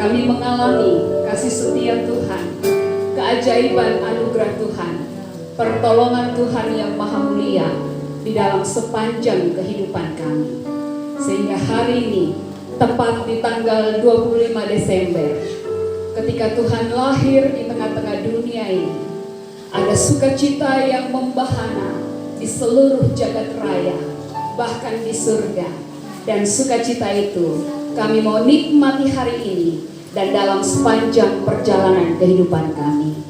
kami mengalami kasih setia Tuhan, keajaiban anugerah Tuhan, pertolongan Tuhan yang maha mulia di dalam sepanjang kehidupan kami. Sehingga hari ini, tepat di tanggal 25 Desember, ketika Tuhan lahir di tengah-tengah dunia ini, ada sukacita yang membahana di seluruh jagat raya, bahkan di surga. Dan sukacita itu kami mau nikmati hari ini dan dalam sepanjang perjalanan kehidupan kami.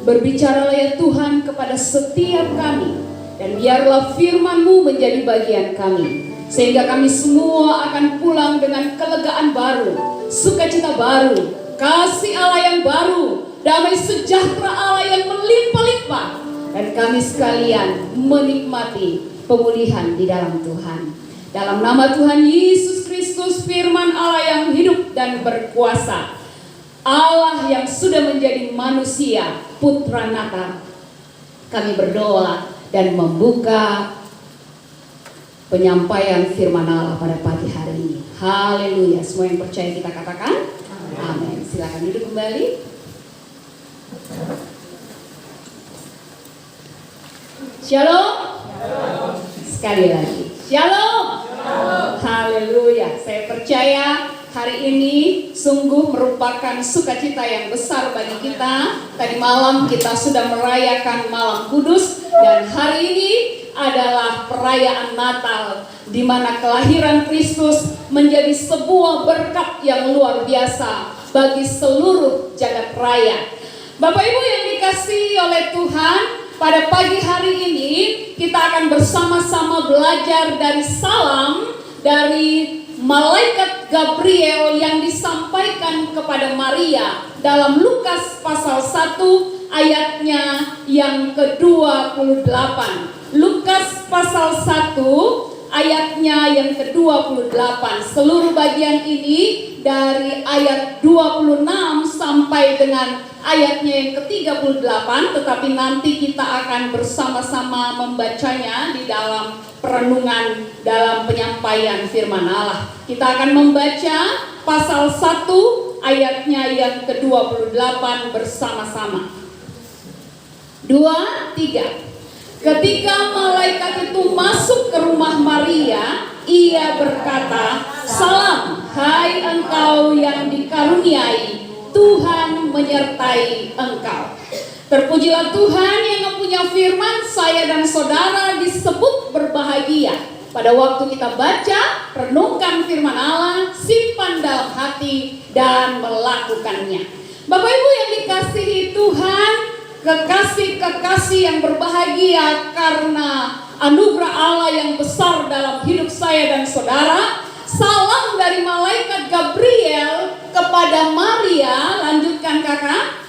Berbicaralah ya Tuhan kepada setiap kami, dan biarlah firman-Mu menjadi bagian kami, sehingga kami semua akan pulang dengan kelegaan baru, sukacita baru, kasih Allah yang baru, damai sejahtera Allah yang melimpah-limpah, dan kami sekalian menikmati pemulihan di dalam Tuhan. Dalam nama Tuhan Yesus Kristus, firman Allah yang hidup dan berkuasa, Allah yang sudah menjadi manusia, Putra Natal, kami berdoa dan membuka penyampaian firman Allah pada pagi hari ini. Haleluya. Semua yang percaya kita katakan amin. Silakan duduk kembali. Shalom. Sekali lagi Shalom. Haleluya. Saya percaya hari ini sungguh merupakan sukacita yang besar bagi kita. Tadi malam kita sudah merayakan malam kudus, dan hari ini adalah perayaan Natal, di mana kelahiran Kristus menjadi sebuah berkat yang luar biasa bagi seluruh jagat raya. Bapak Ibu yang dikasihi oleh Tuhan, pada pagi hari ini kita akan bersama-sama belajar dari salam dari malaikat Gabriel yang disampaikan kepada Maria dalam Lukas pasal 1 ayatnya yang ke-28. Lukas pasal 1 ayatnya yang ke-28. Seluruh bagian ini dari ayat 26 sampai dengan ayatnya yang ke-38, tetapi nanti kita akan bersama-sama membacanya di dalam perenungan dalam penyampaian firman Allah. Kita akan membaca pasal 1 ayatnya yang ke-28 bersama-sama. 2, 3. Ketika malaikat itu masuk ke rumah Maria, ia berkata, "Salam, hai engkau yang dikaruniai, Tuhan menyertai engkau." Terpujilah Tuhan yang mempunyai firman, saya dan saudara disebut berbahagia pada waktu kita baca, renungkan firman Allah, simpan dalam hati, dan melakukannya. Bapak Ibu yang dikasihi Tuhan, kekasih-kekasih yang berbahagia karena anugerah Allah yang besar dalam hidup saya dan saudara, salam dari malaikat Gabriel kepada Maria, lanjutkan kakak,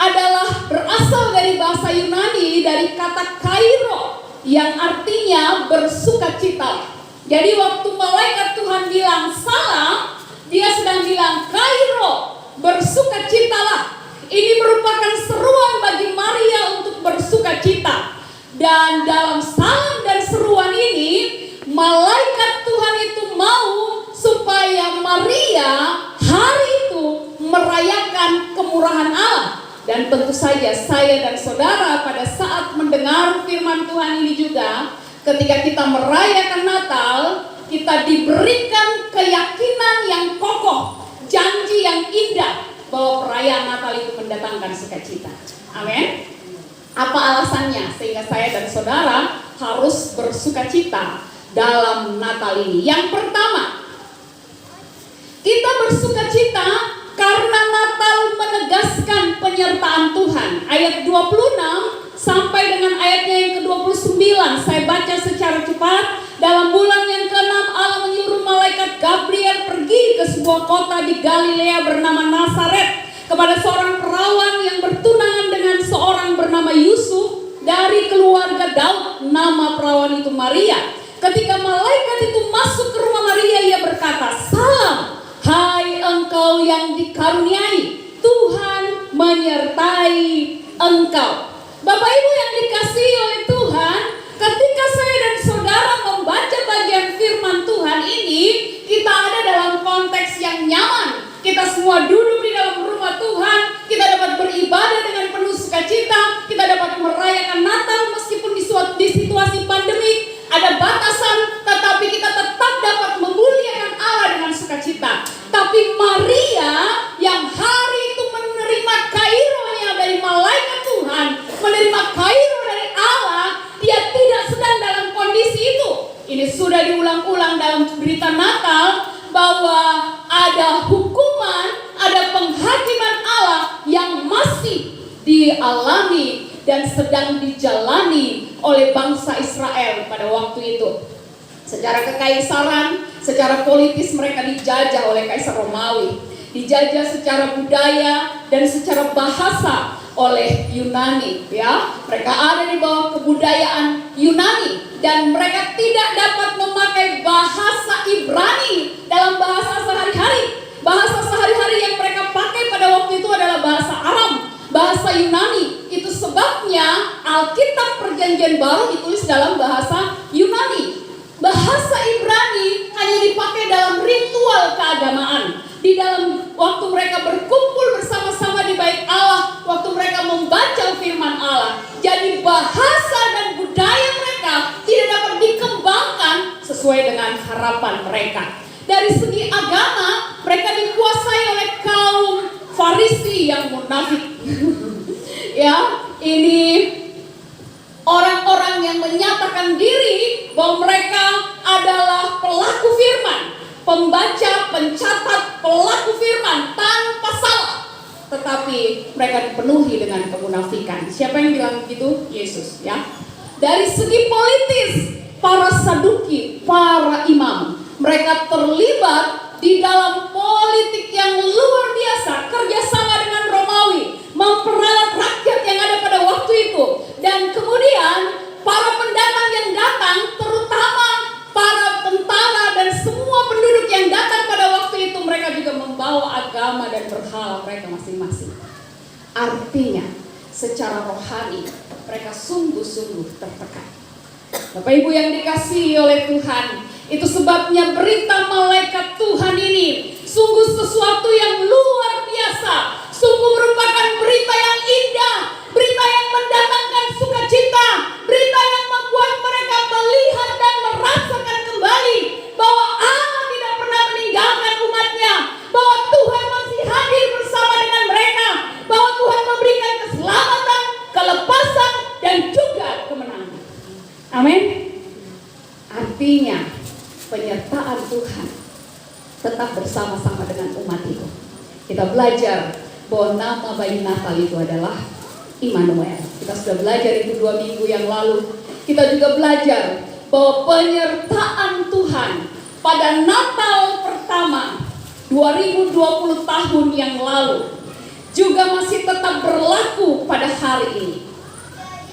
adalah berasal dari bahasa Yunani dari kata kairo yang artinya bersukacita. Jadi waktu malaikat Tuhan bilang salam, dia sedang bilang kairo, bersukacitalah. Ini merupakan seruan bagi Maria untuk bersukacita. Dan dalam salam dan seruan ini, malaikat Tuhan itu mau supaya Maria hari itu merayakan kemurahan Allah. Dan tentu saja saya dan saudara pada saat mendengar firman Tuhan ini juga, ketika kita merayakan Natal, kita diberikan keyakinan yang kokoh, janji yang indah bahwa perayaan Natal itu mendatangkan sukacita. Amin. Apa alasannya sehingga saya dan saudara harus bersukacita dalam Natal ini? Yang pertama, kita bersukacita karena Natal menegaskan penyertaan Tuhan. Ayat 26 sampai dengan ayatnya yang ke-29, saya baca secara cepat. Dalam bulan yang ke-6 Allah menyuruh malaikat Gabriel pergi ke sebuah kota di Galilea bernama Nazaret kepada seorang perawan yang bertunangan dengan seorang bernama Yusuf dari keluarga Daud. Nama perawan itu Maria. Ketika malaikat itu masuk ke rumah Maria, ia berkata, "Salam, hai engkau yang dikaruniai, Tuhan menyertai engkau." Bapak Ibu yang dikasihi oleh Tuhan, ketika saya dan saudara membaca bagian firman Tuhan ini, kita ada dalam konteks yang nyaman. Kita semua cerita Natal bahwa ada hukuman, ada penghakiman Allah yang masih dialami dan sedang dijalani oleh bangsa Israel pada waktu itu. Secara kekaisaran, secara politis mereka dijajah oleh Kaisar Romawi, dijajah secara budaya dan secara bahasa oleh Yunani, ya. Mereka ada di bawah kebudayaan Yunani dan mereka tidak dapat memakai bahasa Ibrani dalam bahasa sehari-hari. Bahasa sehari-hari yang mereka pakai pada waktu itu adalah bahasa Aram, bahasa Yunani. Itu sebabnya Alkitab Perjanjian Baru ditulis dalam bahasa Yunani. Bahasa Ibrani hanya dipakai dalam ritual keagamaan, di dalam waktu mereka berkumpul bersama-sama di bait Allah, waktu mereka membaca firman Allah. Jadi bahasa dan budaya mereka tidak dapat dikembangkan sesuai dengan harapan mereka. Dari segi agama, mereka dikuasai oleh kaum Farisi yang munafik. Ya, ini orang-orang yang menyatakan diri bahwa mereka adalah pelaku firman, pembaca, pencatat, pelaku firman tanpa salah. Tetapi mereka dipenuhi dengan kemunafikan. Siapa yang bilang begitu? Yesus, ya. Dari segi politis, para Saduki, para imam, mereka terlibat di dalam politik yang luar biasa, kerjasama dengan Romawi, memperalat rakyat yang ada pada waktu itu. Dan kemudian para pendatang yang datang, terutama para tentara dan semua penduduk yang datang pada waktu itu, mereka juga membawa agama dan berhala mereka masing-masing. Artinya secara rohani mereka sungguh-sungguh tertekan. Bapak Ibu yang dikasihi oleh Tuhan, itu sebabnya berita malaikat Tuhan ini sungguh sesuatu yang luar biasa, sungguh merupakan berita yang indah, berita yang mendatangkan sukacita, berita yang membuat mereka melihat dan merasakan kembali bahwa Allah tidak pernah meninggalkan umatnya, bahwa Tuhan masih hadir bersama dengan mereka, bahwa Tuhan memberikan keselamatan, kelepasan, dan juga kemenangan. Amin. Artinya penyertaan Tuhan tetap bersama-sama dengan umat itu. Kita belajar bahwa nama bayi Natal itu adalah Immanuel. Kita sudah belajar itu 2 minggu yang lalu. Kita juga belajar bahwa penyertaan Tuhan pada Natal pertama 2020 tahun yang lalu juga masih tetap berlaku pada hari ini.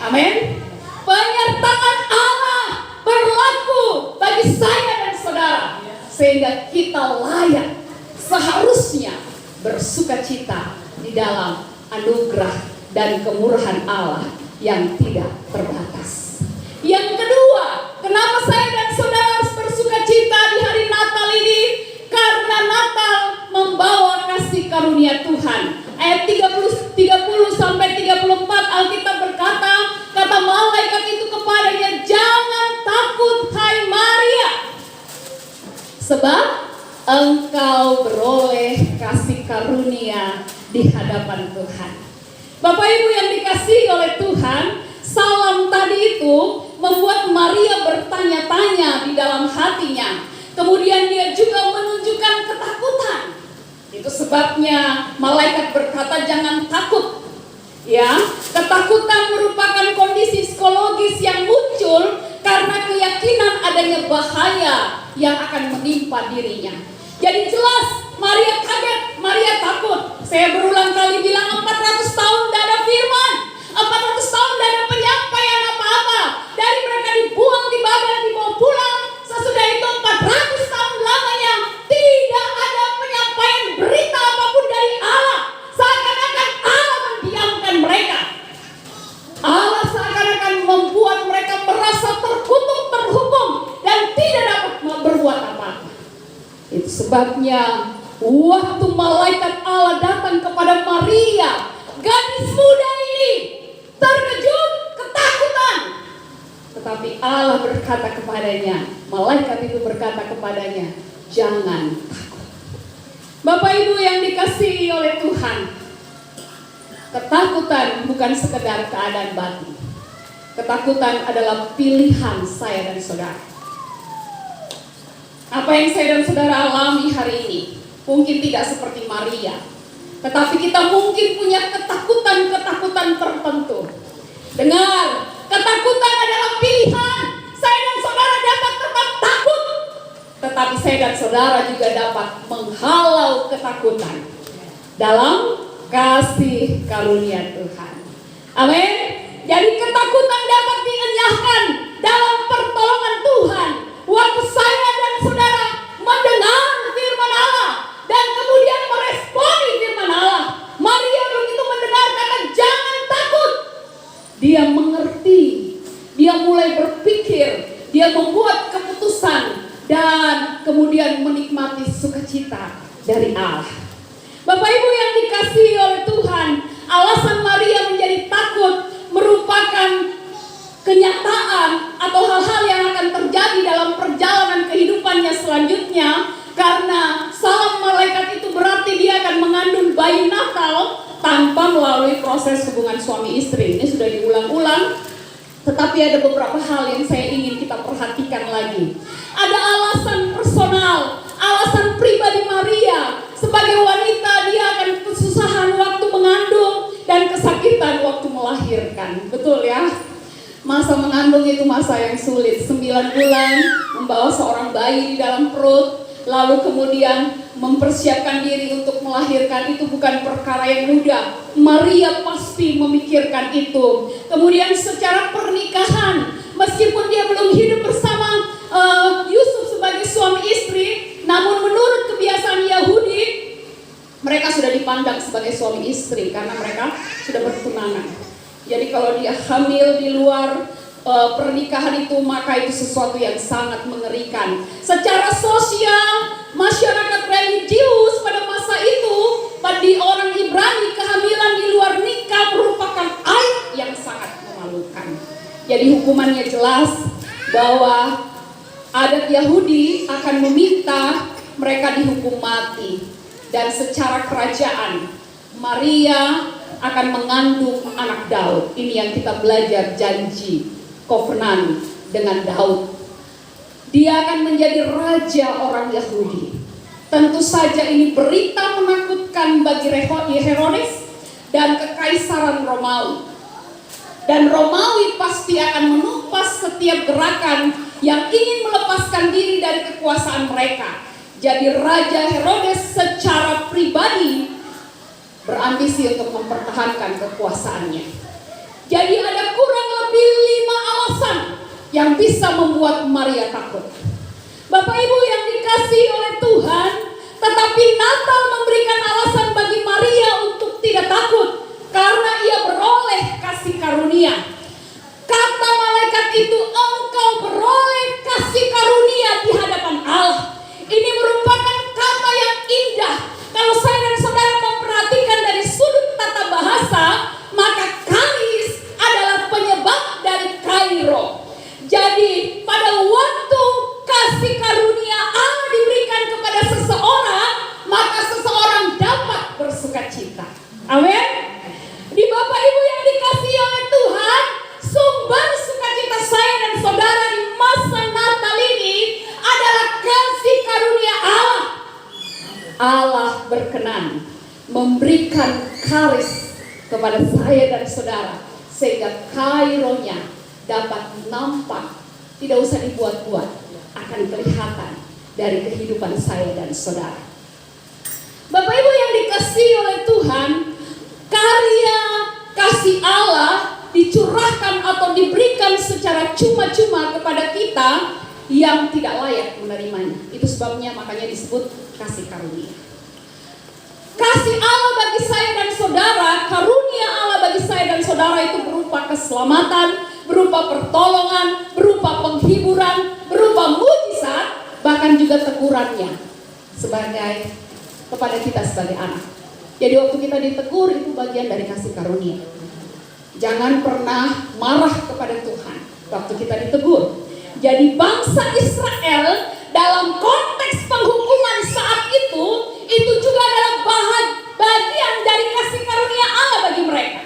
Amin. Penyertaan Allah berlaku bagi saya dan saudara, sehingga kita layak seharusnya bersukacita di dalam anugerah dan kemurahan Allah yang tidak terbatas. Yang kedua, kenapa saya dan saudara harus bersukacita di hari Natal ini? Karena Natal membawa kasih karunia Tuhan. Ayat 30 sampai 34 Alkitab berkata, kata malaikat itu kepadanya, jangan takut hai Maria, sebab engkau beroleh kasih karunia di hadapan Tuhan. Bapak Ibu yang dikasihi oleh Tuhan, salam tadi itu membuat Maria bertanya-tanya di dalam hatinya. Kemudian dia juga menunjukkan ketakutan. Itu sebabnya malaikat berkata jangan takut. Ya, ketakutan merupakan kondisi psikologis yang muncul karena keyakinan adanya bahaya yang akan menimpa dirinya. Jadi jelas Maria kaget, Maria takut. Saya berulang kali bilang 400 tahun tidak ada firman, 400 tahun tidak ada penyampaian apa-apa. Dari mereka dibuang di Babel, dibawa pulang. Sesudah itu 400 tahun lamanya tidak ada penyampaian berita apapun dari Allah. Seakan-akan Allah mendiamkan mereka. Allah seakan-akan membuat mereka merasa terkutuk, terhukum, dan tidak dapat berbuat apa-apa. Itu sebabnya waktu malaikat Allah datang kepada Maria, gadis muda ini terkejut, ketakutan. Tetapi Allah berkata kepadanya, malaikat itu berkata kepadanya, jangan takut. Bapak Ibu yang dikasihi oleh Tuhan, ketakutan bukan sekedar keadaan batin. Ketakutan adalah pilihan saya dan saudara. Apa yang saya dan saudara alami hari ini mungkin tidak seperti Maria, tetapi kita mungkin punya ketakutan-ketakutan tertentu. Dengar, ketakutan adalah pilihan. Saya dan saudara dapat tetap takut, tetapi saya dan saudara juga dapat menghalau ketakutan dalam kasih karunia Tuhan. Amin. Jadi ketakutan dapat dienyahkan dalam pertolongan Tuhan. Waktu saya dan saudara mendengar firman Allah dan kemudian meresponi firman Allah. Maria begitu mendengar kata jangan takut. Dia mengerti, dia mulai berpikir, dia membuat keputusan dan kemudian menikmati sukacita dari Allah. Bapak Ibu yang dikasihi oleh Tuhan, alasan Maria menjadi takut merupakan kenyataan atau hal-hal yang akan terjadi dalam perjalanan kehidupannya selanjutnya, karena salam malaikat itu berarti dia akan mengandung bayi Natal tanpa melalui proses hubungan suami istri. Ini sudah diulang-ulang, tetapi ada beberapa hal yang saya ingin kita perhatikan lagi. Ada alasan personal, alasan pribadi Maria. Sebagai wanita dia akan kesusahan waktu mengandung dan kesakitan waktu melahirkan. Betul ya? Masa mengandung itu masa yang sulit. 9 bulan membawa seorang bayi di dalam perut, lalu kemudian mempersiapkan diri untuk melahirkan, itu bukan perkara yang mudah. Maria pasti memikirkan itu. Kemudian secara pernikahan, meskipun dia belum hidup bersama Yusuf sebagai suami istri, namun menurut kebiasaan Yahudi, mereka sudah dipandang sebagai suami istri karena mereka sudah bertunangan. Jadi kalau dia hamil di luar pernikahan itu, maka itu sesuatu yang sangat mengerikan. Secara sosial, masyarakat religius pada masa itu, bagi orang Ibrani, kehamilan di luar nikah merupakan aib yang sangat memalukan. Jadi hukumannya jelas bahwa adat Yahudi akan meminta mereka dihukum mati. Dan secara kerajaan, Maria akan mengandung anak Daud. Ini yang kita belajar, janji covenant dengan Daud. Dia akan menjadi raja orang Yahudi. Tentu saja ini berita menakutkan bagi Herodes dan kekaisaran Romawi. Dan Romawi pasti akan menumpas setiap gerakan yang ingin melepaskan diri dari kekuasaan mereka. Jadi Raja Herodes secara pribadi berambisi untuk mempertahankan kekuasaannya. Jadi ada kurang lebih 5 alasan yang bisa membuat Maria takut. Bapak Ibu yang dikasihi oleh Tuhan, tetapi Natal memberikan alasan bagi Maria untuk tidak takut, karena ia beroleh kasih karunia. Kata malaikat itu, engkau beroleh kasih karunia di hadapan Allah. Ini merupakan kata yang indah. Kalau saya dan saudara memperhatikan dari sudut tata bahasa, maka karis adalah penyebab dari Kairo. Jadi pada waktu kasih karunia Allah diberikan kepada seseorang, maka seseorang dapat bersukacita. Amin. Di Bapak Ibu yang dikasihi oleh Tuhan, sumber sukacita saya dan saudara di masa Natal ini adalah kasih karunia Allah. Allah berkenan memberikan karis kepada saya dan saudara, sehingga Kaironya dapat nampak, tidak usah dibuat-buat, akan kelihatan dari kehidupan saya dan saudara. Bapak Ibu yang dikasihi oleh Tuhan, karya kasih Allah dicurahkan atau diberikan secara cuma-cuma kepada kita yang tidak layak menerimanya. Itu sebabnya makanya disebut kasih karunia. Kasih Allah bagi saya dan saudara, karunia Allah bagi saya dan saudara itu berupa keselamatan, berupa pertolongan, berupa penghiburan, berupa mujizat, bahkan juga tegurannya sebagai kepada kita sebagai anak. Jadi waktu kita ditegur itu bagian dari kasih karunia. Jangan pernah marah kepada Tuhan waktu kita ditegur. Jadi bangsa Israel dalam konteks penghukuman saat itu juga adalah bagian dari kasih karunia Allah bagi mereka.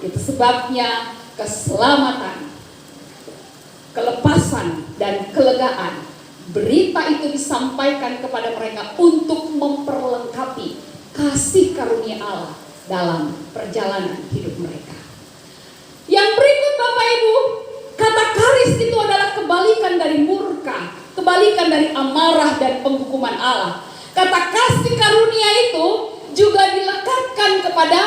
Itu sebabnya keselamatan, kelepasan dan kelegaan berita itu disampaikan kepada mereka untuk memperlengkapi kasih karunia Allah dalam perjalanan hidup mereka. Yang berikut Bapak Ibu, kata karis itu adalah kebalikan dari murka, kebalikan dari amarah dan penghukuman Allah. Kata kasih karunia itu juga dilekatkan kepada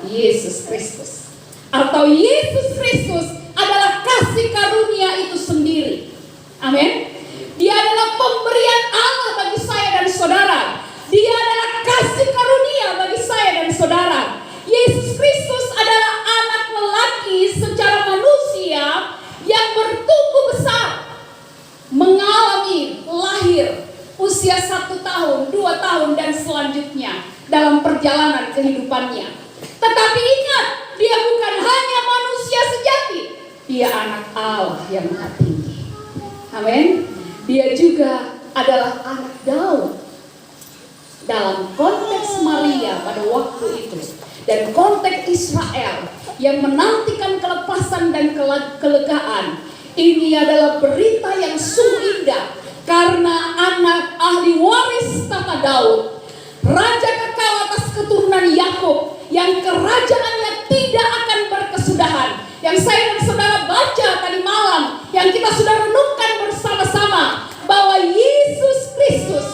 Yesus Kristus. Atau Yesus Kristus adalah kasih karunia itu sendiri. Amin. Dia adalah pemberian Allah bagi saya dan saudara. Dia adalah kasih karunia bagi saya dan saudara. Yesus Kristus adalah anak lelaki secara manusia yang bertumbuh besar, mengalami lahir usia 1 tahun, 2 tahun dan selanjutnya dalam perjalanan kehidupannya. Tetapi ingat, dia bukan hanya manusia sejati, dia anak Allah yang maha tinggi. Amin. Dia juga adalah anak Daud dalam konteks Maria pada waktu itu dan konteks Israel yang menantikan kelepasan dan kelegaan. Ini adalah berita yang sungguh indah karena anak ahli waris tata Daud, raja kekal atas keturunan Yakub yang kerajaannya tidak akan berkesudahan. Yang saya dan saudara baca tadi malam, yang kita sudah renungkan bersama-sama, bahwa Yesus Kristus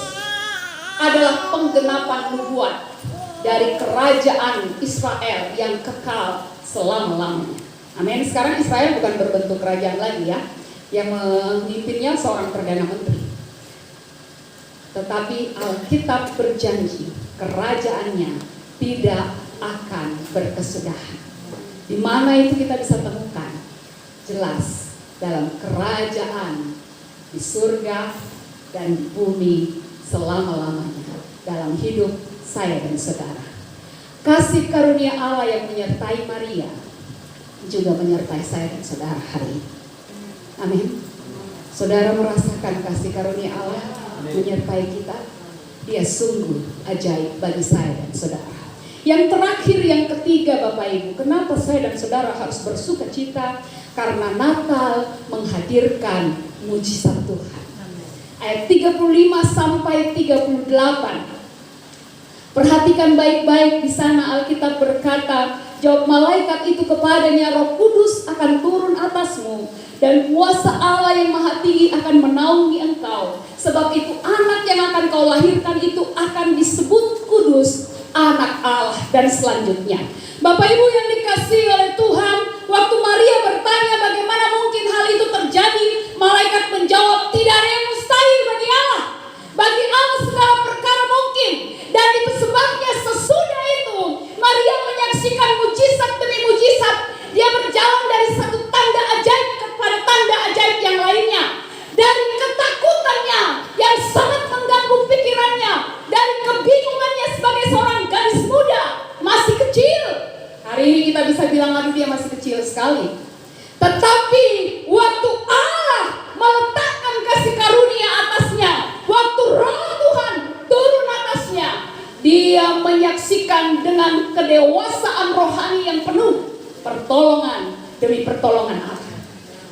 adalah penggenapan nubuat dari kerajaan Israel yang kekal selama-lamanya. Amin. Sekarang Israel bukan berbentuk kerajaan lagi ya, yang memimpinnya seorang perdana menteri. Tetapi Alkitab berjanji kerajaannya tidak akan berkesudahan. Di mana itu kita bisa temukan? Jelas dalam kerajaan di surga dan di bumi selama-lamanya dalam hidup saya dan saudara. Kasih karunia Allah yang menyertai Maria juga menyertai saya dan saudara hari ini. Amin. Saudara merasakan kasih karunia Allah menyertai kita? Dia sungguh ajaib bagi saya dan saudara. Yang terakhir, yang ketiga Bapak Ibu, kenapa saya dan saudara harus bersuka cita? Karena Natal menghadirkan mujizat Tuhan. Ayat 35 sampai 38. Perhatikan baik-baik, di sana Alkitab berkata, jawab malaikat itu kepadanya, Roh Kudus akan turun atasmu dan kuasa Allah yang maha tinggi akan menaungi engkau. Sebab itu anak yang akan kau lahirkan itu akan disebut kudus, anak Allah, dan selanjutnya. Bapak Ibu yang dikasihi oleh Tuhan, waktu Maria bertanya bagaimana mungkin hal itu terjadi, malaikat menjawab, tidak ada yang mustahil bagi Allah. Bagi Allah segala perkara mungkin. Dan itu sebabnya sesudah itu Maria menyaksikan mujizat demi mujizat. Dia berjalan dari satu tanda ajaib kepada tanda ajaib yang lainnya. Dari ketakutannya yang sangat mengganggu pikirannya, dari kebingungannya sebagai seorang gadis muda masih kecil. Hari ini kita bisa bilang, aduh dia masih kecil sekali. Tetapi waktu Allah meletakkan kasih karunia atasnya, waktu Roh Tuhan turun atasnya, dia menyaksikan dengan kedewasaan rohani yang penuh pertolongan demi pertolongan Allah.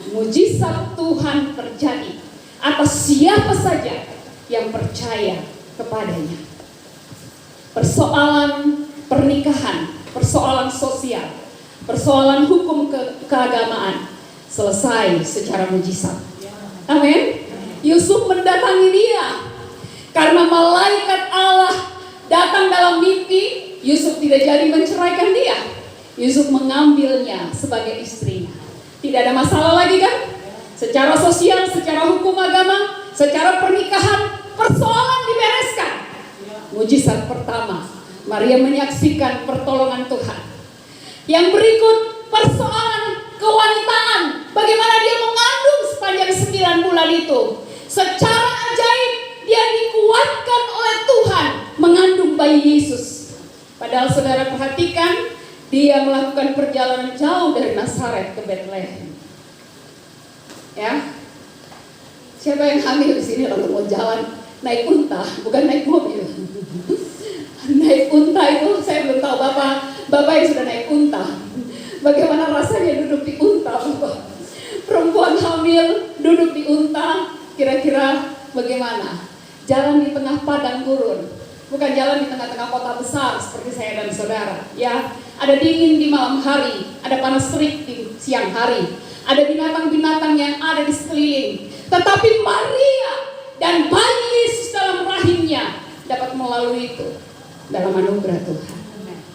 Mujizat Tuhan terjadi atas siapa saja yang percaya kepadanya. Persoalan pernikahan, persoalan sosial, persoalan hukum keagamaan selesai secara mujizat. Amin. Yusuf mendatangi dia karena malaikat Allah datang dalam mimpi. Yusuf tidak jadi menceraikan dia. Yusuf mengambilnya sebagai istrinya. Tidak ada masalah lagi kan? Secara sosial, secara hukum agama, secara pernikahan, persoalan dibereskan. Mujizat pertama, Maria menyaksikan pertolongan Tuhan. Yang berikut, persoalan kewanitaan. Bagaimana dia mengandung sepanjang 9 bulan itu. Secara ajaib, dia dikuatkan oleh Tuhan mengandung bayi Yesus. Padahal saudara perhatikan, dia melakukan perjalanan jauh dari Nazaret ke Bethlehem. Ya, siapa yang hamil di sini lalu mau jalan naik unta, bukan naik mobil? Naik unta itu saya belum tahu, bapak yang sudah naik unta, bagaimana rasanya duduk di unta, Bapak? Perempuan hamil duduk di unta, kira-kira bagaimana? gurun, bukan jalan di tengah-tengah kota besar seperti saya dan saudara. Ya, ada dingin di malam hari, ada panas terik di siang hari, ada binatang-binatang yang ada di sekeliling. Tetapi Maria dan bayi Yesus dalam rahimnya dapat melalui itu dalam anugerah Tuhan.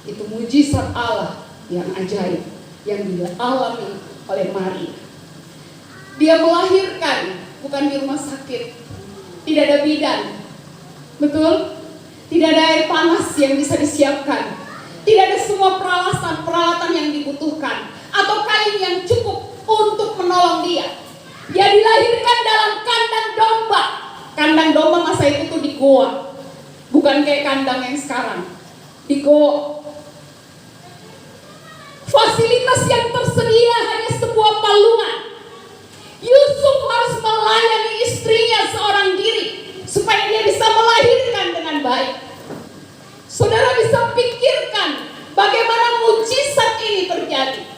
Itu mujizat Allah yang ajaib yang dialami oleh Maria. Dia melahirkan bukan di rumah sakit, tidak ada bidan, betul? Tidak ada air panas yang bisa disiapkan, tidak ada semua peralatan yang dibutuhkan, atau kain yang cukup untuk menolong dia. Dia dilahirkan dalam kandang domba. Kandang domba masa itu tuh di goa, bukan kayak kandang yang sekarang. Di goa, fasilitas yang tersedia hanya sebuah palungan. Yusuf harus melayani istrinya seorang diri supaya dia bisa melahirkan dengan baik. Saudara bisa pikirkan bagaimana mujizat ini terjadi.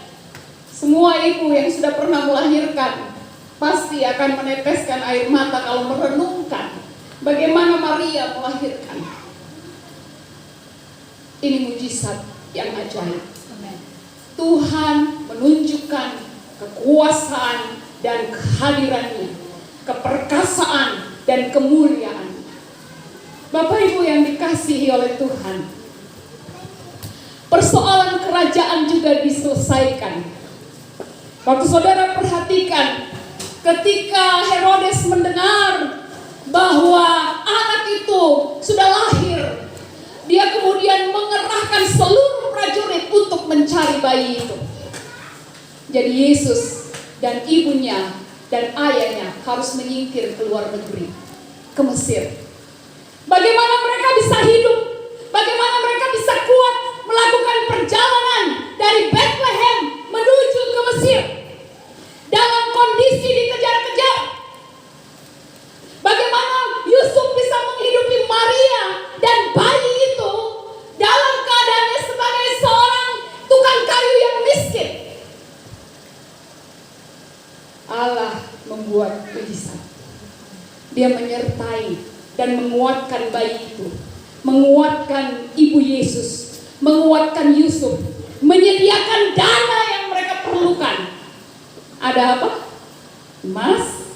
Semua ibu yang sudah pernah melahirkan pasti akan meneteskan air mata kalau merenungkan bagaimana Maria melahirkan. Ini mujizat yang ajaib. Tuhan menunjukkan kekuasaan dan kehadirannya, keperkasaan dan kemuliaan. Bapak Ibu yang dikasihi oleh Tuhan, persoalan kerajaan juga diselesaikan. Waktu saudara perhatikan, ketika Herodes mendengar bahwa anak itu sudah lahir, dia kemudian mengerahkan seluruh prajurit untuk mencari bayi itu. Jadi Yesus dan ibunya dan ayahnya harus menyingkir ke luar negeri, ke Mesir. Bagaimana mereka bisa hidup? Bagaimana mereka bisa kuat melakukan perjalanan dari Bethlehem menuju ke Mesir dalam kondisi dikejar-kejar? Bagaimana Yusuf bisa menghidupi Maria dan bayi itu dalam keadaannya sebagai seorang tukang kayu yang miskin? Allah membuat mujizat. Dia menyertai dan menguatkan bayi itu, menguatkan ibu Yesus, menguatkan Yusuf, menyediakan dana yang mereka perlukan. Ada apa? Emas,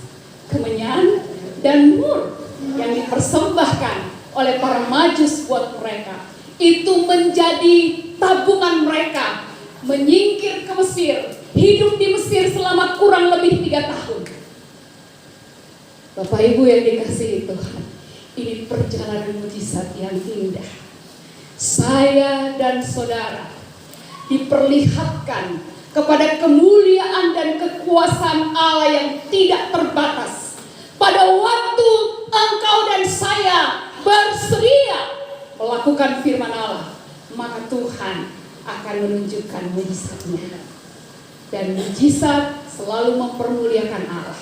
kemenyan, dan mur yang dipersembahkan oleh para majus buat mereka. Itu menjadi tabungan mereka menyingkir ke Mesir, hidup di Mesir selama kurang lebih 3 tahun. Bapak Ibu yang dikasihi Tuhan, ini perjalanan mujizat yang indah. Saya dan saudara diperlihatkan kepada kemuliaan dan kekuasaan Allah yang tidak terbatas. Pada waktu engkau dan saya bersedia melakukan firman Allah, maka Tuhan akan menunjukkan mujizatnya. Dan mujizat selalu mempermuliakan Allah.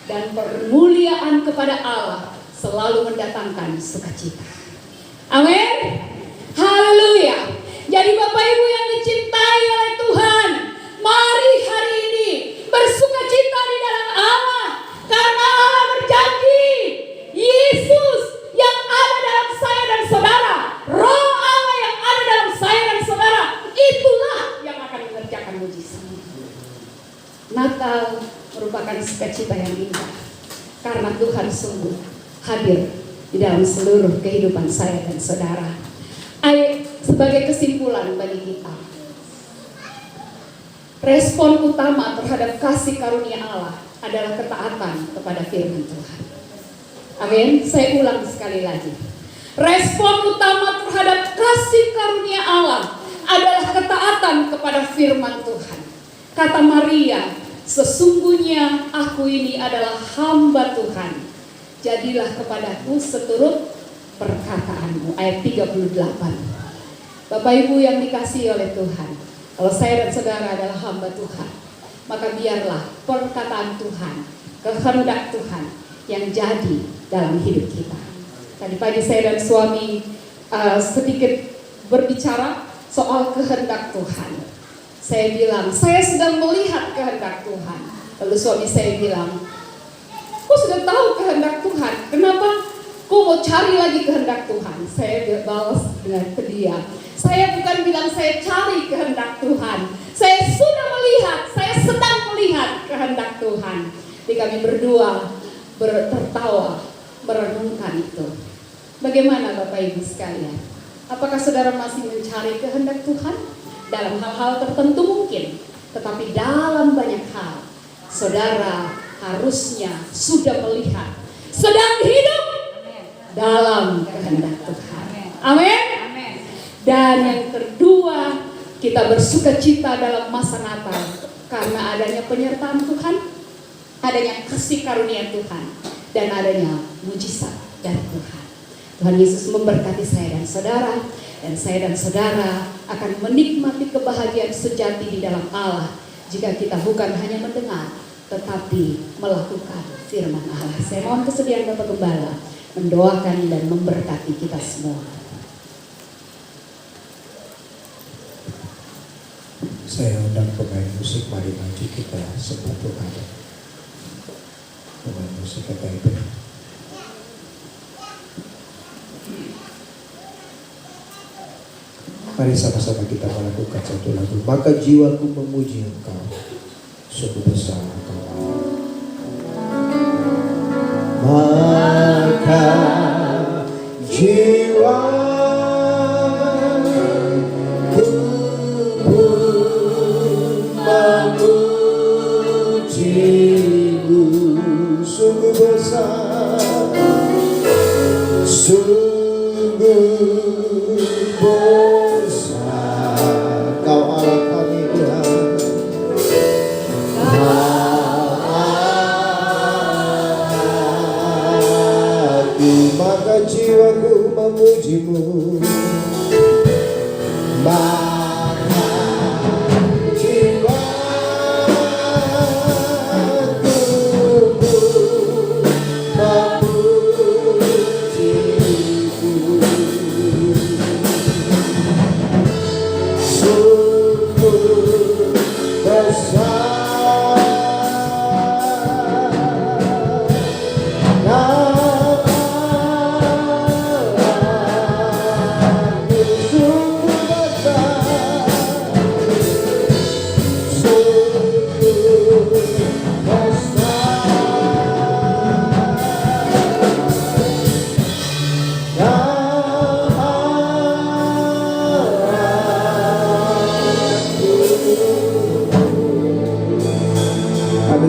Dan permuliaan kepada Allah selalu mendatangkan sukacita. Amin. Haleluya. Jadi Bapak Ibu yang dicintai oleh Tuhan, mari hari ini bersukacita di dalam Allah, karena Allah berjanji Yesus yang ada dalam saya dan saudara, Roh Allah yang ada dalam saya dan saudara, itulah yang akan mengerjakan mujizat. Natal merupakan sukacita yang indah karena Tuhan sungguh hadir di dalam seluruh kehidupan saya dan saudara. Sebagai kesimpulan bagi kita, respon utama terhadap kasih karunia Allah adalah ketaatan kepada firman Tuhan. Amin. Saya ulang sekali lagi. Respon utama terhadap kasih karunia Allah adalah ketaatan kepada firman Tuhan. Kata Maria, sesungguhnya aku ini adalah hamba Tuhan. Jadilah kepadaku seturut perkataanmu. Ayat 38. Bapak Ibu yang dikasihi oleh Tuhan, kalau saya dan saudara adalah hamba Tuhan, maka biarlah perkataan Tuhan, kehendak Tuhan yang jadi dalam hidup kita. Tadi pagi saya dan suami sedikit berbicara soal kehendak Tuhan. Saya bilang, saya sedang melihat kehendak Tuhan. Lalu suami saya bilang, kok sudah tahu kehendak Tuhan? Kenapa Ku mau cari lagi kehendak Tuhan. Saya balas dengan ke dia. Saya bukan bilang saya cari kehendak Tuhan. Saya sudah melihat, saya sedang melihat kehendak Tuhan. Jadi kami berdua tertawa, merenungkan itu. Bagaimana Bapak Ibu sekalian? Apakah saudara masih mencari kehendak Tuhan? Dalam hal-hal tertentu mungkin. Tetapi dalam banyak hal, saudara harusnya sudah melihat, sedang hidup dalam kehendak Tuhan. Amin. Dan yang kedua, kita bersuka cita dalam masa Natal karena adanya penyertaan Tuhan, adanya kasih karunia Tuhan, dan adanya mujizat dari Tuhan. Tuhan Yesus memberkati saya dan saudara akan menikmati kebahagiaan sejati di dalam Allah jika kita bukan hanya mendengar tetapi melakukan firman Allah. Saya mohon kesediaan Bapak Gembala mendoakan dan memberkati kita semua. Saya undang pemain musik, mari maju kita sembah Tuhan. Pemain musik kata itu. Mari sama-sama kita melakukan satu lagu. Maka jiwaku memuji Engkau, sungguh besar Engkau. Maka jiwaku memuji-Mu, sungguh besar, sungguh besar Kau Allah kami Tuhan. Maka jiwaku memuji-Mu, maka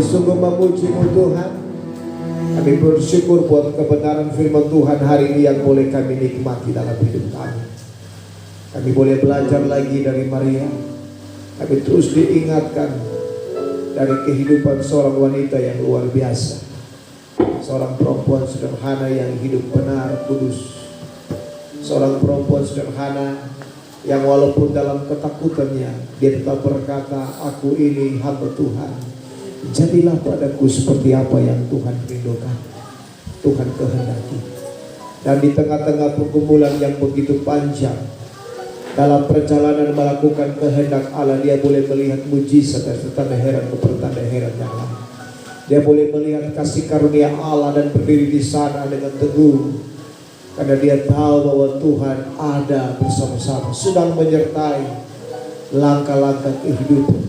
sungguh memuji-Mu Tuhan. Kami bersyukur buat kebenaran firman Tuhan hari ini yang boleh kami nikmati dalam hidup kami. Kami boleh belajar lagi dari Maria. Kami terus diingatkan dari kehidupan seorang wanita yang luar biasa, seorang perempuan sederhana yang hidup benar, kudus, seorang perempuan sederhana yang walaupun dalam ketakutannya dia tetap berkata, aku ini hamba Tuhan. Jadilah padaku seperti apa yang Tuhan rindukan, Tuhan kehendaki. Dan di tengah-tengah pergumulan yang begitu panjang, dalam perjalanan melakukan kehendak Allah, dia boleh melihat mujizat dan tanda heran ke pertanda heran yang lain. Dia boleh melihat kasih karunia Allah dan berdiri di sana dengan teguh, karena dia tahu bahwa Tuhan ada bersama-sama, sedang menyertai langkah-langkah kehidupan.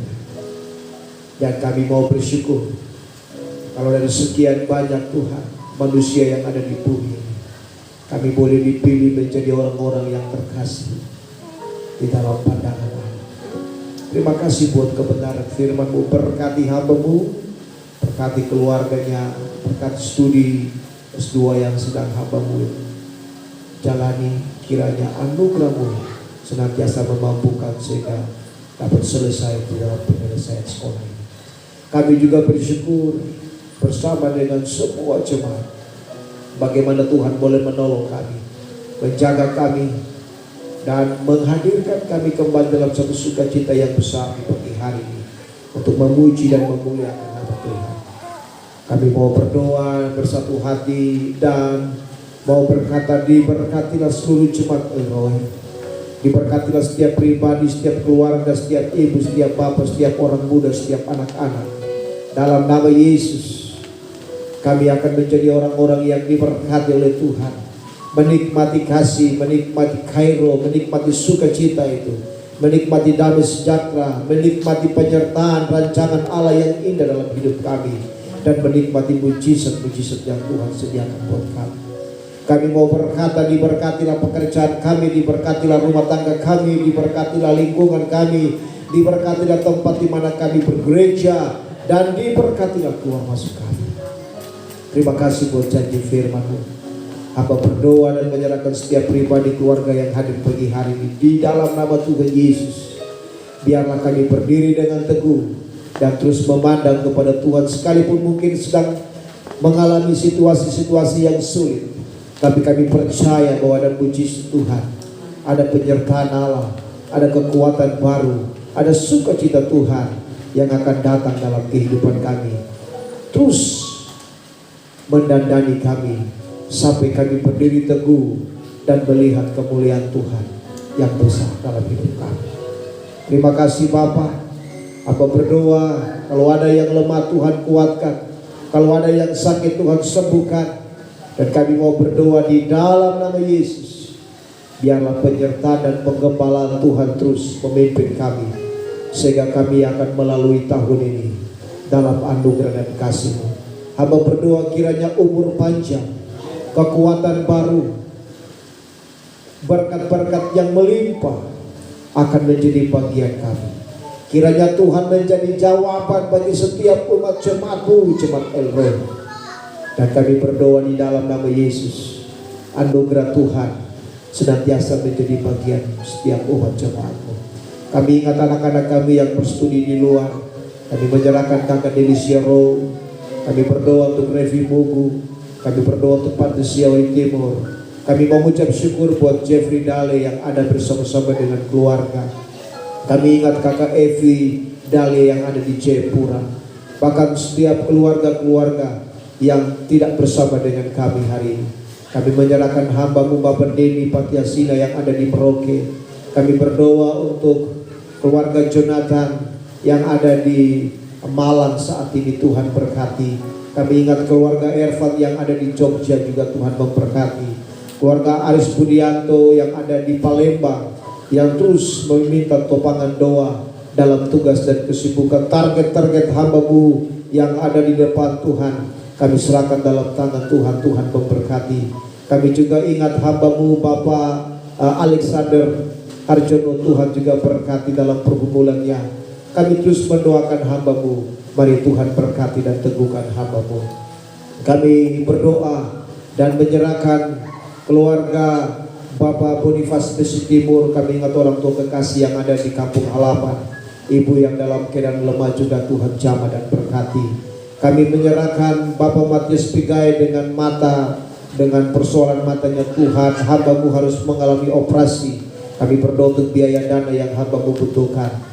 Dan kami mau bersyukur kalau dari sekian banyak Tuhan manusia yang ada di bumi ini, kami boleh dipilih menjadi orang-orang yang terkasih di dalam pandangan Allah. Terima kasih buat kebenaran firman-Mu. Berkati hamba-Mu, berkati keluarganya, berkati studi S2 yang sedang hamba-Mu jalani. Kiranya anugerah-Mu senantiasa memampukan sehingga dapat selesai di dalam penyelesaian sekolah ini. Kami juga bersyukur bersama dengan semua jemaat bagaimana Tuhan boleh menolong kami, menjaga kami, dan menghadirkan kami kembali dalam satu sukacita yang besar di pagi hari ini untuk memuji dan memuliakan nama Tuhan. Kami mau berdoa bersatu hati dan mau berkata, diberkatilah seluruh jemaat Elroy, diberkatilah setiap pribadi, setiap keluarga, setiap ibu, setiap bapak, setiap orang muda, setiap anak-anak. Dalam nama Yesus, Kami akan menjadi orang-orang yang diberkati oleh Tuhan, menikmati kasih, menikmati kairo, menikmati sukacita itu, menikmati damai sejahtera, menikmati penyertaan rancangan Allah yang indah dalam hidup kami, dan menikmati mujizat-mujizat yang Tuhan sediakan buat kami. Kami mau berkata, diberkatilah pekerjaan kami, diberkatilah rumah tangga kami, diberkatilah lingkungan kami, diberkatilah tempat di mana kami bergereja, dan diberkatilah keluar masuk kami. Terima kasih buat janji firman-Mu. Hamba berdoa dan menyerahkan setiap pribadi keluarga yang hadir pagi hari ini di dalam nama Tuhan Yesus. Biarlah kami berdiri dengan teguh dan terus memandang kepada Tuhan, sekalipun mungkin sedang mengalami situasi-situasi yang sulit, tapi kami percaya bahwa ada mujizat Tuhan, ada penyertaan Allah, ada kekuatan baru, ada sukacita Tuhan yang akan datang dalam kehidupan kami, terus mendandani kami sampai kami berdiri teguh dan melihat kemuliaan Tuhan yang besar dalam hidup kami. Terima kasih Bapa. Hamba berdoa, kalau ada yang lemah Tuhan kuatkan, kalau ada yang sakit Tuhan sembuhkan, dan kami mau berdoa di dalam nama Yesus, biarlah penyertaan dan penggembalaan Tuhan terus memimpin kami, sehingga kami akan melalui tahun ini dalam anugerah dan kasih-Mu. Hamba berdoa kiranya umur panjang, kekuatan baru, berkat-berkat yang melimpah akan menjadi bagian kami. Kiranya Tuhan menjadi jawaban bagi setiap umat jemaat-Mu, jemaat El-Roy. Dan kami berdoa di dalam nama Yesus, anugerah Tuhan senantiasa menjadi bagian setiap umat jemaat-Mu. Kami ingat anak-anak kami yang berstudi di luar. Kami menyerahkan Kakak Delicia Rowe. Kami berdoa untuk Revi Mugu. Kami berdoa untuk Pantai Siawi Timur. Kami mengucap syukur buat Jeffrey Dale yang ada bersama-sama dengan keluarga. Kami ingat Kakak Evi Dale yang ada di Jayapura. Bahkan setiap keluarga-keluarga yang tidak bersama dengan kami hari ini. Kami menyerahkan hamba-Mu Bapak Denny Patiasina yang ada di Merauke. Kami berdoa untuk keluarga Jonathan yang ada di Malang saat ini, Tuhan berkati. Kami ingat keluarga Ervan yang ada di Jogja juga, Tuhan memberkati. Keluarga Aris Budianto yang ada di Palembang, yang terus meminta topangan doa dalam tugas dan kesibukan. Target-target hamba-Mu yang ada di depan Tuhan, kami serahkan dalam tangan Tuhan. Tuhan memberkati. Kami juga ingat hamba-Mu Bapak Alexander Harjono, Tuhan juga berkati dalam pergumulannya. Kami terus mendoakan hamba-Mu. Mari Tuhan berkati dan teguhkan hamba-Mu. Kami berdoa dan menyerahkan keluarga Bapak Bonifas Besi Timur. Kami ingat orang tua kekasih yang ada di kampung halaman, ibu yang dalam keadaan lemah juga, Tuhan jamah dan berkati. Kami menyerahkan Bapak Matius Pigai dengan persoalan matanya. Tuhan, hamba-Mu harus mengalami operasi. Kami berdoa untuk biaya dana yang hamba-Mu butuhkan,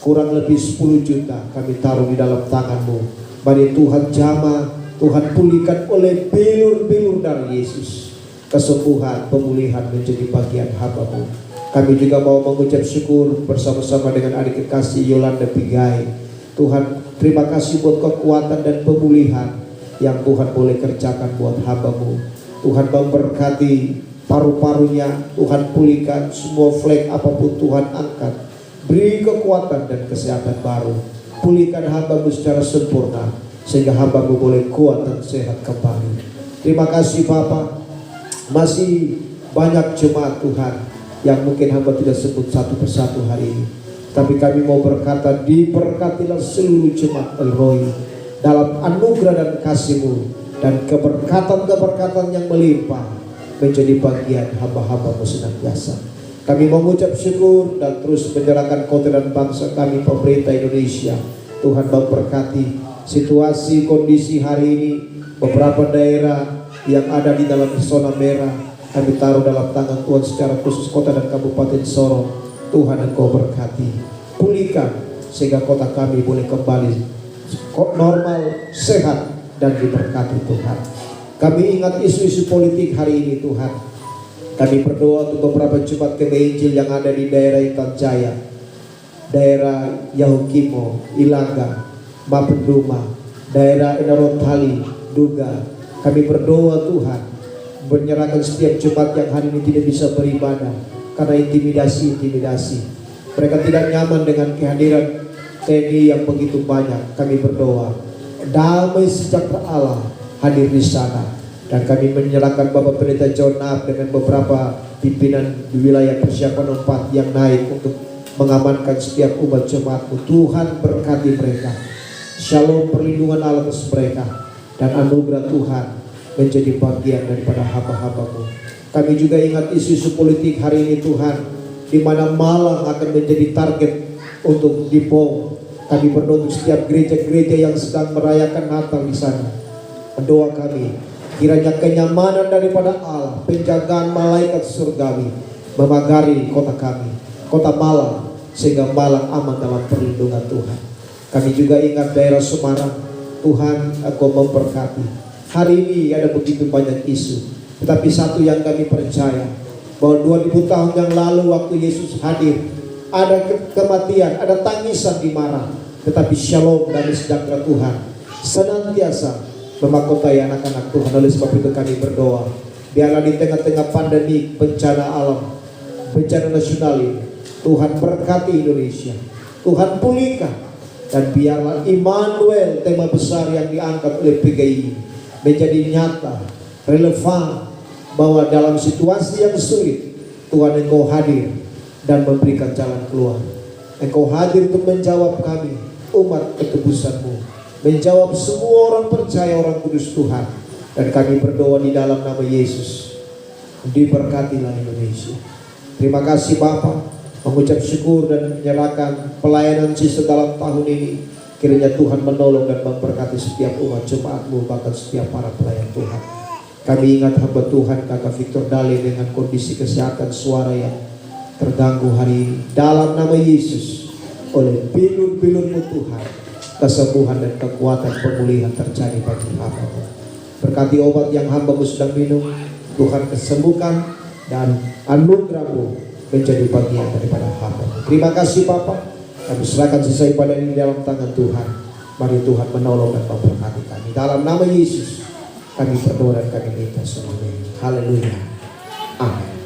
kurang lebih 10 juta kami taruh di dalam tangan-Mu. Mari Tuhan jamah, Tuhan pulihkan oleh bilur-bilur dari Yesus. Kesembuhan, pemulihan menjadi bagian hamba-Mu. Kami juga mau mengucap syukur bersama-sama dengan adik kekasih Yolanda Pigai. Tuhan, terima kasih buat kekuatan dan pemulihan yang Tuhan boleh kerjakan buat hamba-Mu. Tuhan memberkati paru-parunya, Tuhan pulihkan semua flek apapun Tuhan angkat. Beri kekuatan dan kesehatan baru. Pulihkan hamba-Mu secara sempurna, sehingga hamba-Mu boleh kuat dan sehat kembali. Terima kasih Bapak. Masih banyak jemaat Tuhan yang mungkin hamba tidak sebut satu persatu hari ini, tapi kami mau berkata, diberkatilah seluruh jemaat El-Roy dalam anugerah dan kasih-Mu, dan keberkatan-keberkatan yang melimpah menjadi bagian hamba-hamba-Mu senantiasa. Kami mengucap syukur dan terus menyerahkan kota dan bangsa kami, pemerintah Indonesia. Tuhan memberkati situasi kondisi hari ini. Beberapa daerah yang ada di dalam zona merah kami taruh dalam tangan Tuhan, secara khusus kota dan kabupaten Sorong. Tuhan, Engkau berkati, pulihkan sehingga kota kami boleh kembali normal, sehat, dan diberkati Tuhan. Kami ingat isu-isu politik hari ini Tuhan. Kami berdoa untuk beberapa jemaat Gembala Injil yang ada di daerah Intan Jaya, daerah Yahukimo, Ilanga, Mapenduma, daerah Enarotali, duga. Kami berdoa Tuhan, menyerahkan setiap jemaat yang hari ini tidak bisa beribadah karena intimidasi. Mereka tidak nyaman dengan kehadiran TNI yang begitu banyak. Kami berdoa, damai sejahtera Allah hadir di sana. Dan kami menyerahkan Bapak Pendeta John Naab dengan beberapa pimpinan di wilayah persiapan 4 yang naik untuk mengamankan setiap umat jemaat-Mu. Tuhan berkati mereka. Shalom, perlindungan Allah atas mereka, dan anugerah Tuhan menjadi bagian daripada hamba-hamba-Mu. Kami juga ingat isu-isu politik hari ini Tuhan, di mana Malang akan menjadi target untuk dibom. Kami berdoa untuk setiap gereja-gereja yang sedang merayakan Natal di sana. Doa kami, kiranya kenyamanan daripada Allah, penjagaan malaikat surgawi memagari kota kami, kota Malang, sehingga Malang aman dalam perlindungan Tuhan. Kami juga ingat daerah Semarang. Tuhan, Engkau memberkati. Hari ini ada begitu banyak isu, tetapi satu yang kami percaya, bahwa 2000 tahun yang lalu waktu Yesus hadir, ada kematian, ada tangisan di Marah, tetapi shalom dan sejahtera Tuhan senantiasa memahkotai anak-anak Tuhan. Oleh sebab itu kami berdoa, biarlah di tengah-tengah pandemi, bencana alam, bencana nasional ini, Tuhan berkati Indonesia, Tuhan pulihkan. Dan biarlah Immanuel, tema besar yang diangkat oleh PGI, menjadi nyata, relevan, bahwa dalam situasi yang sulit Tuhan Engkau hadir dan memberikan jalan keluar. Engkau hadir untuk menjawab kami, umat ketebusan-Mu, menjawab semua orang percaya, orang kudus Tuhan. Dan kami berdoa di dalam nama Yesus, diberkatilah Indonesia. Terima kasih Bapa, mengucap syukur dan menyerahkan pelayanan sisa dalam tahun ini. Kiranya Tuhan menolong dan memberkati setiap umat jemaat-Mu, bahkan setiap para pelayan Tuhan. Kami ingat hamba Tuhan Kakak Victor Dale dengan kondisi kesehatan suara yang terganggu hari ini. Dalam nama Yesus, oleh bilur-bilur-Mu Tuhan, kesembuhan dan kekuatan pemulihan terjadi bagi hamba-Mu. Berkati obat yang hamba-Mu sedang minum, Tuhan kesembuhkan, dan anugerah-Mu menjadi bagian daripada hamba. Terima kasih Bapa. Kami serahkan sisa ibadah ini dalam tangan Tuhan. Mari Tuhan menolong dan memberkati kami. Dalam nama Yesus kami berdoa dan kami minta semua. Haleluya. Amin.